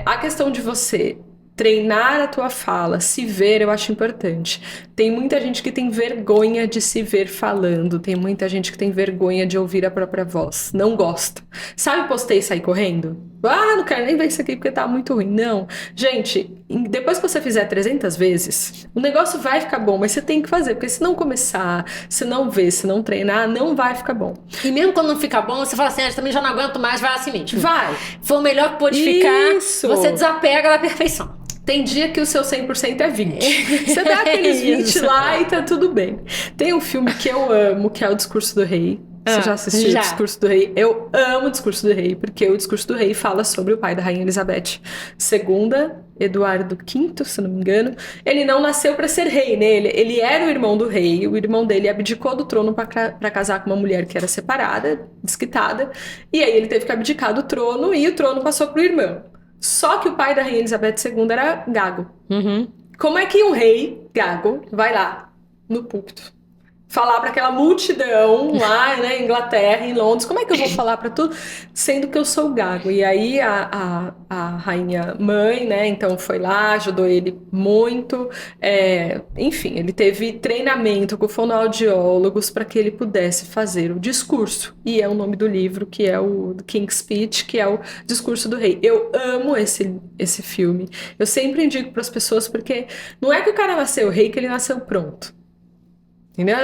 A questão de você treinar a tua fala, se ver, eu acho importante. Tem muita gente que tem vergonha de se ver falando, tem muita gente que tem vergonha de ouvir a própria voz, não gosta. Sabe, postei e sair correndo? Ah, não quero nem ver isso aqui porque tá muito ruim. Não. Gente, depois que você fizer 300 vezes, o negócio vai ficar bom, mas você tem que fazer, porque se não começar, se não ver, se não treinar, não vai ficar bom. E mesmo quando não fica bom, você fala assim, também já não aguento mais, vai assim mesmo. Vai. Foi o melhor que pôde ficar, Isso. Você desapega da perfeição. Tem dia que o seu 100% é 20. Você dá aqueles 20 lá e tá tudo bem. Tem um filme que eu amo, que é O Discurso do Rei. Você já assistiu O Discurso do Rei? Eu amo O Discurso do Rei, porque O Discurso do Rei fala sobre o pai da Rainha Elizabeth II, Eduardo V, se não me engano. Ele não nasceu para ser rei, né? Ele era o irmão do rei, o irmão dele abdicou do trono para casar com uma mulher que era separada, desquitada, e aí ele teve que abdicar do trono e o trono passou pro irmão. Só que o pai da Rainha Elizabeth II era gago. Uhum. Como é que um rei gago vai lá no púlpito falar para aquela multidão lá, né, em Inglaterra, em Londres? Como é que eu vou falar para tudo, sendo que eu sou gago? E aí a rainha mãe, né, então foi lá, ajudou ele muito. Enfim, ele teve treinamento com fonoaudiólogos para que ele pudesse fazer o discurso. E é o nome do livro, que é o King's Speech, que é o Discurso do Rei. Eu amo esse filme. Eu sempre indico para as pessoas, porque não é que o cara nasceu rei, que ele nasceu pronto. Entendeu?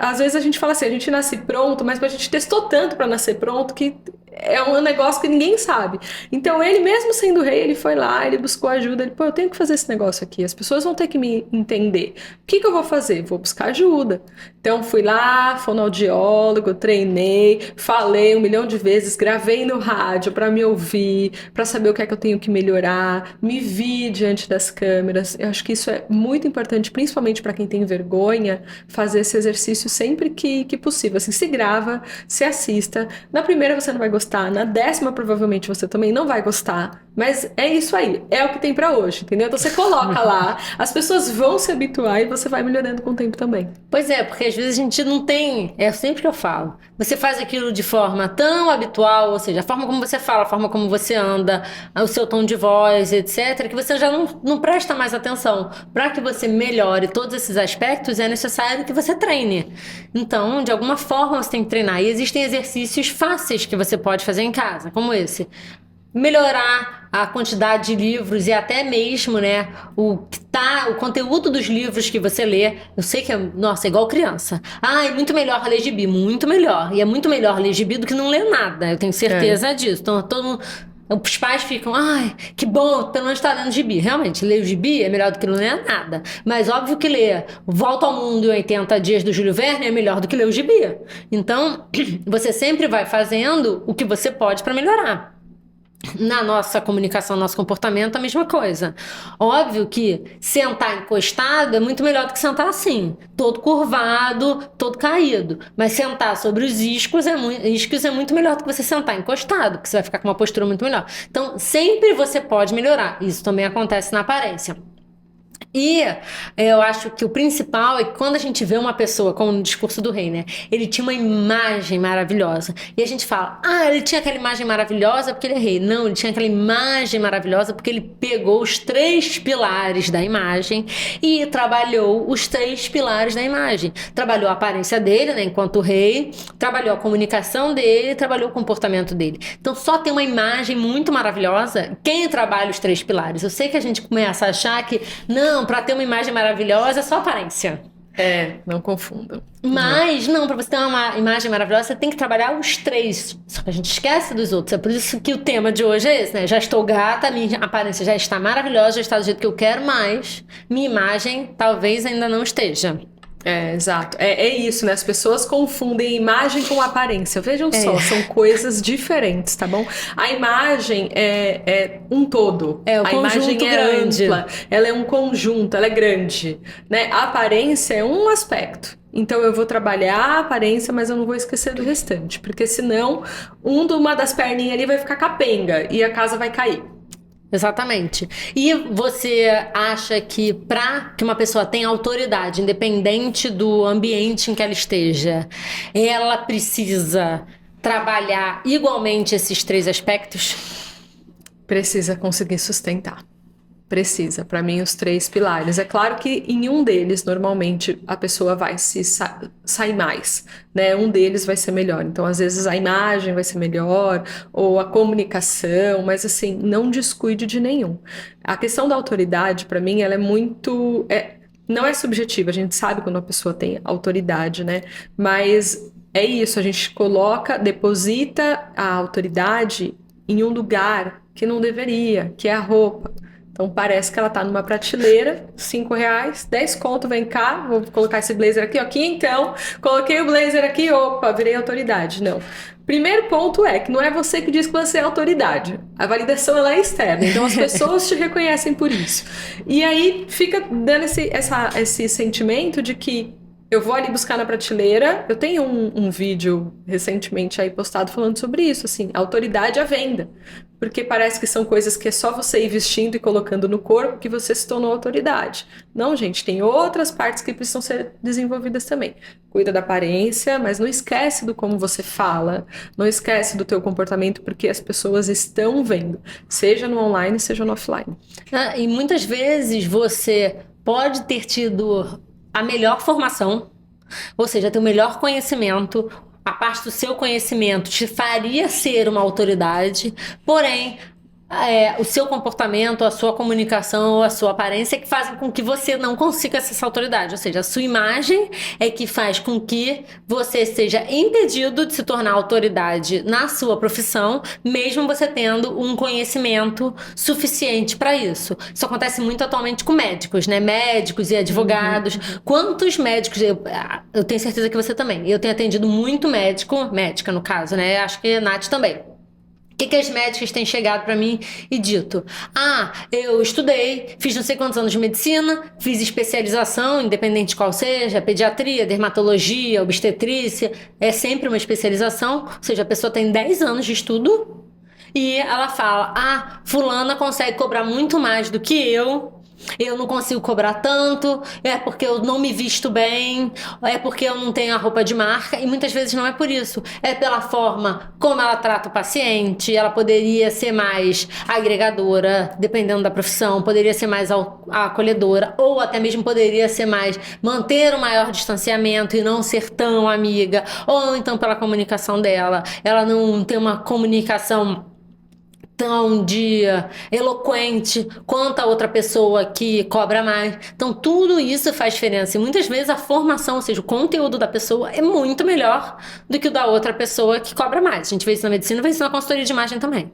Às vezes a gente fala assim, a gente nasce pronto, mas a gente testou tanto para nascer pronto que é um negócio que ninguém sabe. Então ele, mesmo sendo rei, ele foi lá, ele buscou ajuda, ele, pô, eu tenho que fazer esse negócio aqui, as pessoas vão ter que me entender. O que eu vou fazer? Vou buscar ajuda. Então fui lá, fonoaudiólogo, treinei, falei 1 milhão de vezes, gravei no rádio para me ouvir, para saber o que é que eu tenho que melhorar, me vi diante das câmeras. Eu acho que isso é muito importante, principalmente para quem tem vergonha, fazer esse exercício sempre que possível. Assim, se grava, se assista. Na primeira você não vai gostar, na 10ª provavelmente você também não vai gostar. Mas é isso aí, é o que tem pra hoje, entendeu? Então você coloca lá, as pessoas vão se habituar e você vai melhorando com o tempo também. Pois é, porque às vezes a gente não tem, é sempre que eu falo, você faz aquilo de forma tão habitual, ou seja, a forma como você fala, a forma como você anda, o seu tom de voz, etc., que você já não presta mais atenção. Para que você melhore todos esses aspectos, é necessário que você treine. Então, de alguma forma você tem que treinar. E existem exercícios fáceis que você pode fazer em casa, como esse. Melhorar a quantidade de livros e até mesmo, né, o conteúdo dos livros que você lê. Eu sei que nossa, é igual criança. Ah, é muito melhor ler gibi, muito melhor. E é muito melhor ler gibi do que não ler nada. Eu tenho certeza disso. Então, todo mundo, os pais ficam, ai, que bom, pelo menos tá lendo gibi. Realmente, ler o gibi é melhor do que não ler nada. Mas óbvio que ler Volta ao Mundo em 80 Dias do Júlio Verne é melhor do que ler o gibi. Então, você sempre vai fazendo o que você pode para melhorar. Na nossa comunicação, nosso comportamento, a mesma coisa. Óbvio que sentar encostado é muito melhor do que sentar assim, todo curvado, todo caído. Mas sentar sobre os iscos é muito melhor do que você sentar encostado, porque você vai ficar com uma postura muito melhor. Então, sempre você pode melhorar. Isso também acontece na aparência. E eu acho que o principal é que quando a gente vê uma pessoa, como no discurso do rei, né? Ele tinha uma imagem maravilhosa. E a gente fala, ele tinha aquela imagem maravilhosa porque ele é rei. Não, ele tinha aquela imagem maravilhosa porque ele pegou os 3 pilares da imagem e trabalhou os 3 pilares da imagem. Trabalhou a aparência dele, né? Enquanto rei, trabalhou a comunicação dele, trabalhou o comportamento dele. Então, só tem uma imagem muito maravilhosa quem trabalha os 3 pilares. Eu sei que a gente começa a achar que, não, para ter uma imagem maravilhosa é só aparência. Não confundam. Mas, não, para você ter uma imagem maravilhosa, você tem que trabalhar os 3. Só que a gente esquece dos outros. É por isso que o tema de hoje é esse, né? Já estou gata, minha aparência já está maravilhosa, já está do jeito que eu quero, mas minha imagem talvez ainda não esteja. Exato. É isso, né? As pessoas confundem imagem com aparência. Vejam só, são coisas diferentes, tá bom? A imagem é um todo. É, o a imagem conjunto é grande. ampla, ela é um conjunto, ela é grande, né? A aparência é um aspecto. Então eu vou trabalhar a aparência, mas eu não vou esquecer do restante, porque senão uma das perninhas ali vai ficar capenga e a casa vai cair. Exatamente. E você acha que para que uma pessoa tenha autoridade, independente do ambiente em que ela esteja, ela precisa trabalhar igualmente esses 3 aspectos? Precisa conseguir sustentar. Precisa, para mim, os 3 pilares. É claro que em um deles, normalmente, a pessoa vai se sair mais, né? Um deles vai ser melhor. Então, às vezes, a imagem vai ser melhor, ou a comunicação, mas assim, não descuide de nenhum. A questão da autoridade, para mim, ela é muito... não é subjetiva, a gente sabe quando a pessoa tem autoridade, né? Mas é isso, a gente deposita a autoridade em um lugar que não deveria, que é a roupa. Então parece que ela tá numa prateleira, R$5, 10 conto, vem cá, vou colocar esse blazer aqui, então, coloquei o blazer aqui, opa, virei autoridade. Não. Primeiro ponto é que não é você que diz que você é autoridade. A validação ela é externa, então as pessoas te reconhecem por isso. E aí fica dando esse sentimento de que eu vou ali buscar na prateleira. Eu tenho um vídeo recentemente aí postado falando sobre isso, assim, autoridade à venda. Porque parece que são coisas que é só você ir vestindo e colocando no corpo que você se tornou autoridade. Não, gente, tem outras partes que precisam ser desenvolvidas também. Cuida da aparência, mas não esquece do como você fala, não esquece do teu comportamento, porque as pessoas estão vendo, seja no online, seja no offline. E muitas vezes você pode ter tido a melhor formação, ou seja, ter o melhor conhecimento, a parte do seu conhecimento te faria ser uma autoridade, porém, o seu comportamento, a sua comunicação ou a sua aparência que fazem com que você não consiga acessar autoridade. Ou seja, a sua imagem é que faz com que você seja impedido de se tornar autoridade na sua profissão, mesmo você tendo um conhecimento suficiente para isso. Isso acontece muito atualmente com médicos, né? Médicos e advogados. Quantos médicos... Eu tenho certeza que você também. Eu tenho atendido muito médico, médica no caso, né? Acho que a Nath também. O que as médicas têm chegado para mim e dito? Eu estudei, fiz não sei quantos anos de medicina, fiz especialização, independente de qual seja, pediatria, dermatologia, obstetrícia, é sempre uma especialização, ou seja, a pessoa tem 10 anos de estudo e ela fala, fulana consegue cobrar muito mais do que eu não consigo cobrar tanto, é porque eu não me visto bem, é porque eu não tenho a roupa de marca, e muitas vezes não é por isso, é pela forma como ela trata o paciente. Ela poderia ser mais agregadora, dependendo da profissão, poderia ser mais acolhedora, ou até mesmo poderia ser mais manter um maior distanciamento e não ser tão amiga, ou então pela comunicação dela, ela não tem uma comunicação tão eloquente quanto a outra pessoa que cobra mais. Então tudo isso faz diferença e muitas vezes a formação, ou seja, o conteúdo da pessoa é muito melhor do que o da outra pessoa que cobra mais. A gente vê isso na medicina, vê isso na consultoria de imagem também.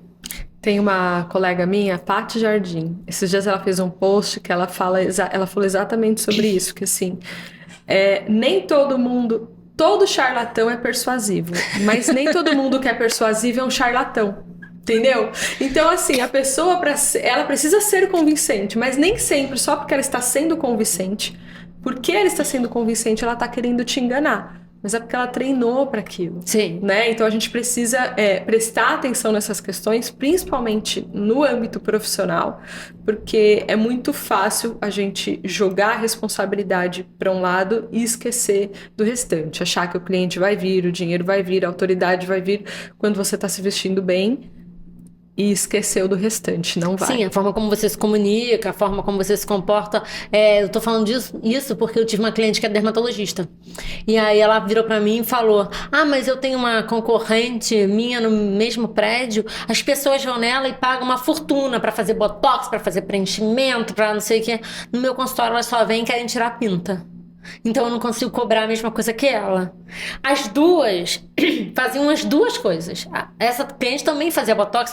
Tem uma colega minha, Paty Jardim. Esses dias ela fez um post que ela falou exatamente sobre isso, que assim, nem todo charlatão é persuasivo, mas nem todo mundo que é persuasivo é um charlatão. Entendeu? Então, assim, a pessoa, ela precisa ser convincente, mas nem sempre, só porque ela está sendo convincente, porque ela está sendo convincente, ela está querendo te enganar. Mas é porque ela treinou para aquilo. Sim. Né? Então, a gente precisa prestar atenção nessas questões, principalmente no âmbito profissional, porque é muito fácil a gente jogar a responsabilidade para um lado e esquecer do restante. Achar que o cliente vai vir, o dinheiro vai vir, a autoridade vai vir quando você está se vestindo bem, e esqueceu do restante, não vai. Sim, a forma como você se comunica, a forma como você se comporta. Eu tô falando isso porque eu tive uma cliente que é dermatologista. E aí ela virou pra mim e falou: mas eu tenho uma concorrente minha no mesmo prédio, as pessoas vão nela e pagam uma fortuna pra fazer botox, pra fazer preenchimento, pra não sei o que. No meu consultório elas só vêm e querem tirar a pinta. Então eu não consigo cobrar a mesma coisa que ela. As duas faziam as duas coisas. Essa cliente também fazia botox,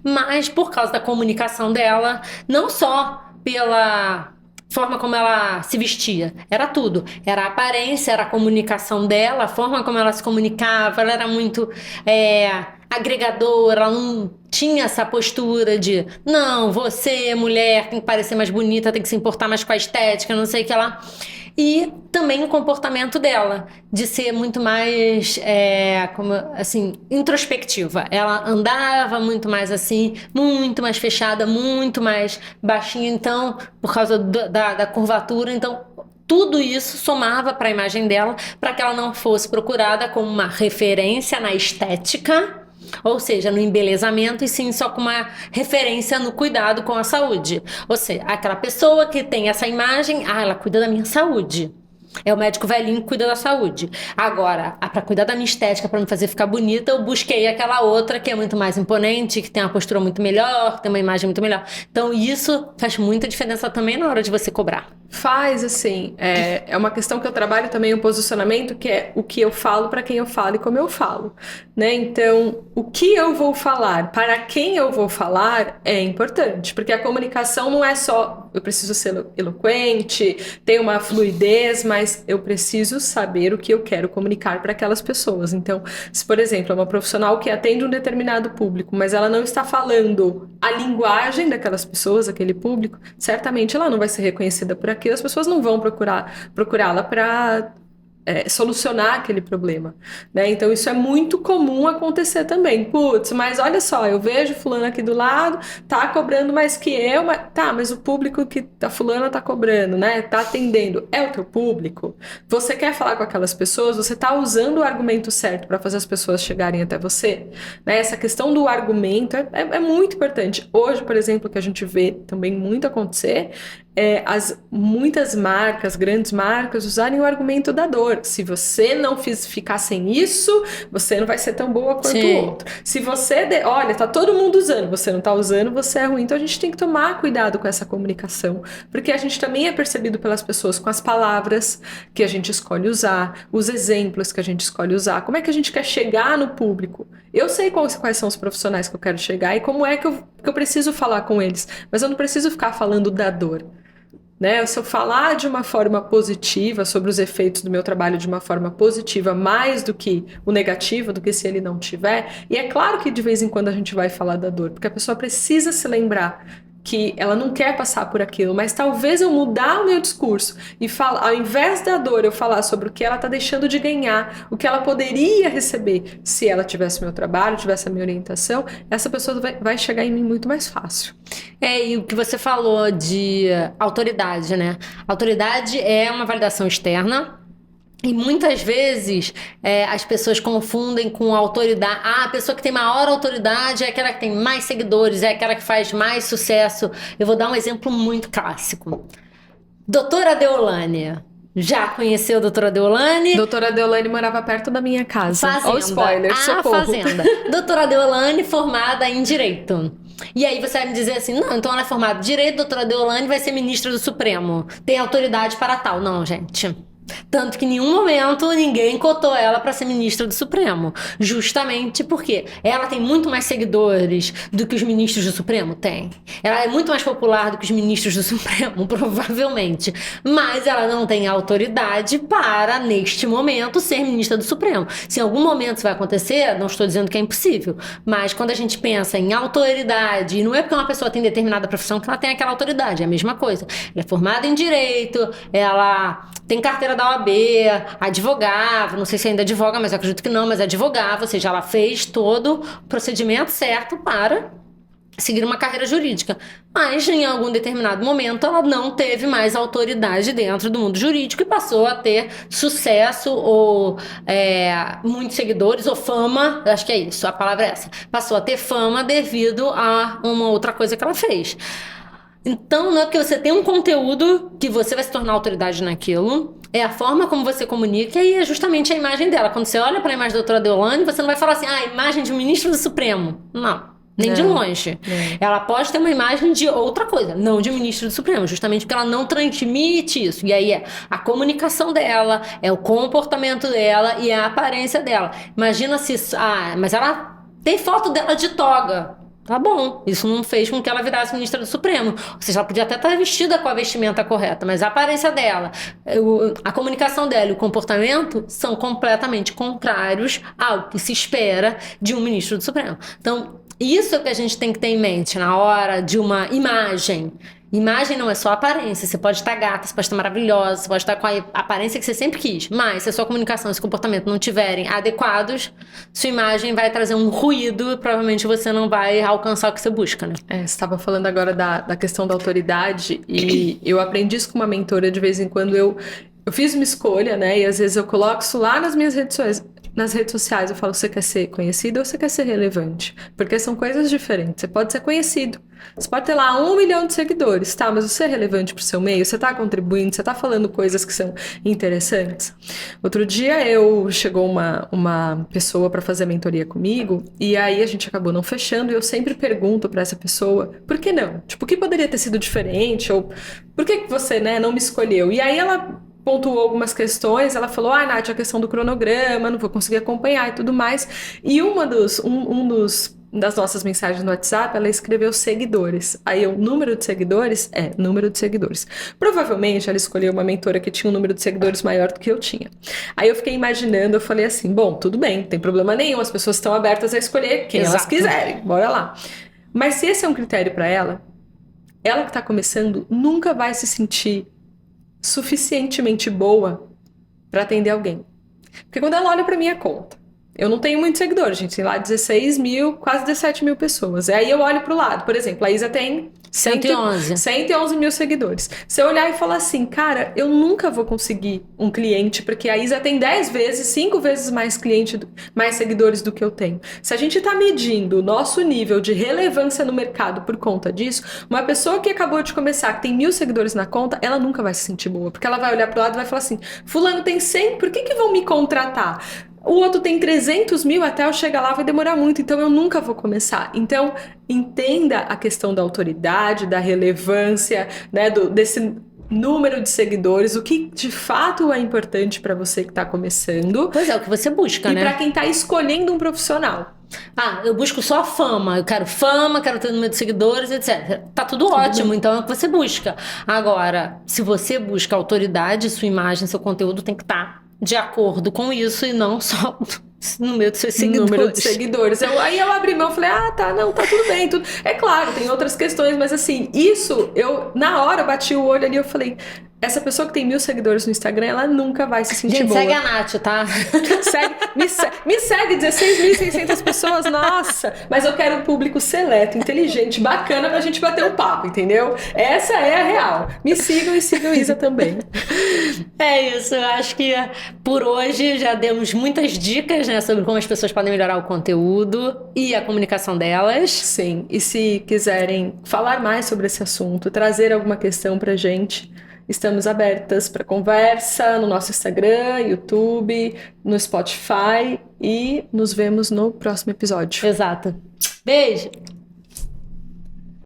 mas por causa da comunicação dela, não só pela forma como ela se vestia, era tudo. Era a aparência, era a comunicação dela, a forma como ela se comunicava, ela era muito agregadora, ela não tinha essa postura de não, você, mulher, tem que parecer mais bonita, tem que se importar mais com a estética, não sei o que lá. E também o comportamento dela, de ser muito mais, introspectiva. Ela andava muito mais assim, muito mais fechada, muito mais baixinha, então, por causa da curvatura. Então, tudo isso somava para a imagem dela, para que ela não fosse procurada como uma referência na estética, ou seja, no embelezamento, e sim só com uma referência no cuidado com a saúde. Ou seja, aquela pessoa que tem essa imagem, ela cuida da minha saúde. É o médico velhinho que cuida da saúde. Agora, para cuidar da minha estética, para me fazer ficar bonita, eu busquei aquela outra que é muito mais imponente, que tem uma postura muito melhor, que tem uma imagem muito melhor. Então, isso faz muita diferença também na hora de você cobrar. Faz, assim, é uma questão que eu trabalho também, o posicionamento, que é o que eu falo, para quem eu falo e como eu falo, né? Então, o que eu vou falar, para quem eu vou falar, é importante, porque a comunicação não é só eu preciso ser eloquente, ter uma fluidez, mas eu preciso saber o que eu quero comunicar para aquelas pessoas. Então, se, por exemplo, é uma profissional que atende um determinado público, mas ela não está falando a linguagem daquelas pessoas, aquele público, certamente ela não vai ser reconhecida por aquilo, as pessoas não vão procurá-la para solucionar aquele problema, né? Então isso é muito comum acontecer também. Putz, mas olha só, eu vejo fulano aqui do lado, tá cobrando mais que eu, mas o público que a fulana tá cobrando, né? Tá atendendo, é o teu público? Você quer falar com aquelas pessoas? Você tá usando o argumento certo para fazer as pessoas chegarem até você? Né? Essa questão do argumento é muito importante. Hoje, por exemplo, o que a gente vê também muito acontecer muitas marcas, grandes marcas, usarem o argumento da dor. Se você não ficar sem isso, você não vai ser tão boa quanto o outro. Se você, olha, tá todo mundo usando, você não tá usando, você é ruim. Então a gente tem que tomar cuidado com essa comunicação, porque a gente também é percebido pelas pessoas com as palavras que a gente escolhe usar, os exemplos que a gente escolhe usar, como é que a gente quer chegar no público. Eu sei quais são os profissionais que eu quero chegar e como é que eu preciso falar com eles, mas eu não preciso ficar falando da dor. Né? Se eu falar de uma forma positiva sobre os efeitos do meu trabalho de uma forma positiva, mais do que o negativo, do que se ele não tiver, e é claro que de vez em quando a gente vai falar da dor, porque a pessoa precisa se lembrar que ela não quer passar por aquilo, mas talvez eu mudar o meu discurso e falar, ao invés da dor, eu falar sobre o que ela está deixando de ganhar, o que ela poderia receber se ela tivesse meu trabalho, tivesse a minha orientação, essa pessoa vai chegar em mim muito mais fácil. E o que você falou de autoridade, né? Autoridade é uma validação externa. E muitas vezes as pessoas confundem com autoridade. A pessoa que tem maior autoridade é aquela que tem mais seguidores, é aquela que faz mais sucesso. Eu vou dar um exemplo muito clássico. Doutora Deolane. Já conheceu a doutora Deolane? Doutora Deolane morava perto da minha casa. Fazenda. Olha o spoiler, socorro. Fazenda. Doutora Deolane formada em Direito. E aí você vai me dizer assim, não, então ela é formada em Direito, doutora Deolane vai ser ministra do Supremo. Tem autoridade para tal. Não, gente. Tanto que em nenhum momento ninguém cotou ela para ser ministra do Supremo. Justamente porque ela tem muito mais seguidores do que os ministros do Supremo têm. Ela é muito mais popular do que os ministros do Supremo, provavelmente. Mas ela não tem autoridade para, neste momento, ser ministra do Supremo. Se em algum momento isso vai acontecer, não estou dizendo que é impossível. Mas quando a gente pensa em autoridade, e não é porque uma pessoa tem determinada profissão que ela tem aquela autoridade, é a mesma coisa. Ela é formada em Direito, ela tem carteira da OAB, advogava, não sei se ainda advoga, mas eu acredito que não, mas advogava, ou seja, ela fez todo o procedimento certo para seguir uma carreira jurídica. Mas em algum determinado momento ela não teve mais autoridade dentro do mundo jurídico e passou a ter sucesso ou muitos seguidores ou fama, acho que é isso, a palavra é essa, passou a ter fama devido a uma outra coisa que ela fez. Então, não é porque você tem um conteúdo que você vai se tornar autoridade naquilo, é a forma como você comunica e é justamente a imagem dela. Quando você olha para a imagem da doutora Deolane, você não vai falar assim, a imagem de um ministro do Supremo. Não, nem de longe. Ela pode ter uma imagem de outra coisa, não de ministro do Supremo, justamente porque ela não transmite isso. E aí é a comunicação dela, é o comportamento dela e é a aparência dela. Imagina se... mas ela tem foto dela de toga. Tá bom, isso não fez com que ela virasse ministra do Supremo. Ou seja, ela podia até estar vestida com a vestimenta correta, mas a aparência dela, a comunicação dela e o comportamento são completamente contrários ao que se espera de um ministro do Supremo. Então, isso é o que a gente tem que ter em mente na hora de uma imagem. Imagem não é só aparência, você pode estar gata, você pode estar maravilhosa, você pode estar com a aparência que você sempre quis, mas se a sua comunicação e esse comportamento não estiverem adequados, sua imagem vai trazer um ruído e provavelmente você não vai alcançar o que você busca, né? Você estava falando agora da questão da autoridade e eu aprendi isso com uma mentora de vez em quando. Eu fiz uma escolha, né, e às vezes eu coloco isso lá nas minhas redes sociais. Nas redes sociais eu falo, você quer ser conhecido ou você quer ser relevante? Porque são coisas diferentes. Você pode ser conhecido. Você pode ter lá 1 milhão de seguidores, tá? Mas você é relevante pro seu meio? Você tá contribuindo? Você tá falando coisas que são interessantes? Outro dia chegou uma pessoa para fazer mentoria comigo e aí a gente acabou não fechando e eu sempre pergunto para essa pessoa, por que não? Tipo, o que poderia ter sido diferente? Ou por que você, né, não me escolheu? E aí ela pontuou algumas questões, ela falou, Nath, a questão do cronograma, não vou conseguir acompanhar e tudo mais. E das nossas mensagens no WhatsApp, ela escreveu seguidores. Aí o número de seguidores número de seguidores. Provavelmente ela escolheu uma mentora que tinha um número de seguidores maior do que eu tinha. Aí eu fiquei imaginando, eu falei assim, bom, tudo bem, não tem problema nenhum, as pessoas estão abertas a escolher quem elas quiserem, bora lá. Mas se esse é um critério para ela que está começando nunca vai se sentir suficientemente boa para atender alguém. Porque quando ela olha para minha conta, eu não tenho muitos seguidores, gente, tem lá 16 mil, quase 17 mil pessoas. Aí eu olho pro lado, por exemplo, a Isa tem 111. 111 mil seguidores. Se eu olhar e falar assim, cara, eu nunca vou conseguir um cliente, porque a Isa tem 10 vezes, 5 vezes mais mais seguidores do que eu tenho. Se a gente tá medindo o nosso nível de relevância no mercado por conta disso, uma pessoa que acabou de começar, que tem 1000 seguidores na conta, ela nunca vai se sentir boa, porque ela vai olhar pro lado e vai falar assim, fulano tem 100, por que vão me contratar? O outro tem 300 mil, até eu chegar lá vai demorar muito, então eu nunca vou começar. Então, entenda a questão da autoridade, da relevância, né, desse número de seguidores, o que de fato é importante para você que está começando. Pois é, o que você busca, e né? E para quem está escolhendo um profissional. Eu busco só fama, eu quero fama, quero ter número de seguidores, etc. Tá tudo ótimo, então é o que você busca. Agora, se você busca autoridade, sua imagem, seu conteúdo tem que estar de acordo com isso e não só número de seus seguidores. Número de seguidores. Aí eu abri mão e falei, tá tudo bem. Tudo. É claro, tem outras questões, mas assim, isso, eu na hora bati o olho ali, eu falei, essa pessoa que tem 1000 seguidores no Instagram, ela nunca vai se sentir boa. Segue a Nath, tá? Me segue 16.600 pessoas, nossa! Mas eu quero um público seleto, inteligente, bacana pra gente bater um papo, entendeu? Essa é a real. Me sigam e sigam Isa também. É isso, eu acho que por hoje já demos muitas dicas, né, sobre como as pessoas podem melhorar o conteúdo e a comunicação delas. Sim, e se quiserem falar mais sobre esse assunto, trazer alguma questão pra gente, estamos abertas para conversa no nosso Instagram, YouTube, no Spotify e nos vemos no próximo episódio. Exato. Beijo!